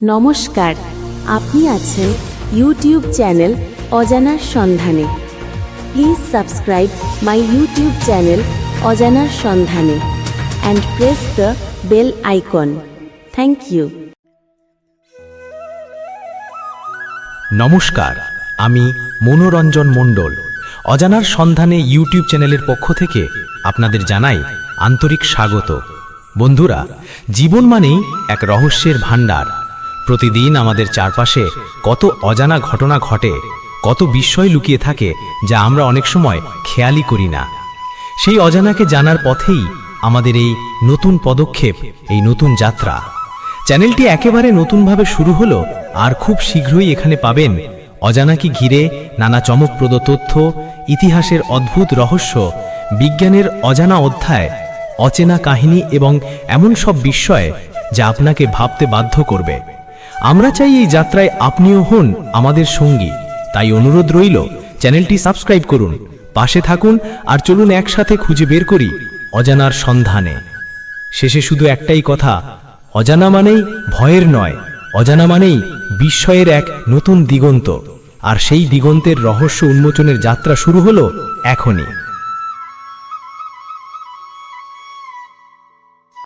নমস্কার, আপনি আছেন ইউটিউব চ্যানেল অজানার সন্ধানে। Please subscribe my YouTube channel অজানার Sandhane and press the bell icon. Thank you. নমস্কার, আমি মনোরঞ্জন মণ্ডল। অজানার সন্ধানে ইউটিউব চ্যানেলের পক্ষ থেকে আপনাদের জানাই আন্তরিক স্বাগত। বন্ধুরা, জীবন মানেই এক রহস্যের ভাণ্ডার। প্রতিদিন আমাদের চারপাশে কত অজানা ঘটনা ঘটে, কত বিস্ময় লুকিয়ে থাকে যা আমরা অনেক সময় খেয়ালই করি না। সেই অজানাকে জানার পথেই আমাদের এই নতুন পদক্ষেপ, এই নতুন যাত্রা। চ্যানেলটি একেবারে নতুনভাবে শুরু হলো, আর খুব শীঘ্রই এখানে পাবেন অজানাকে ঘিরে নানা চমকপ্রদ তথ্য, ইতিহাসের অদ্ভুত রহস্য, বিজ্ঞানের অজানা অধ্যায়, অচেনা কাহিনী এবং এমন সব বিস্ময় যা আপনাকে ভাবতে বাধ্য করবে। আমরা চাই এই যাত্রায় আপনিও হন আমাদের সঙ্গী। তাই অনুরোধ রইল, চ্যানেলটি সাবস্ক্রাইব করুন, পাশে থাকুন, আর চলুন একসাথে খুঁজে বের করি অজানার সন্ধানে। শেষে শুধু একটাই কথা, অজানা মানেই ভয়ের নয়, অজানা মানেই বিস্ময়ের এক নতুন দিগন্ত। আর সেই দিগন্তের রহস্য উন্মোচনের যাত্রা শুরু হলো এখনই।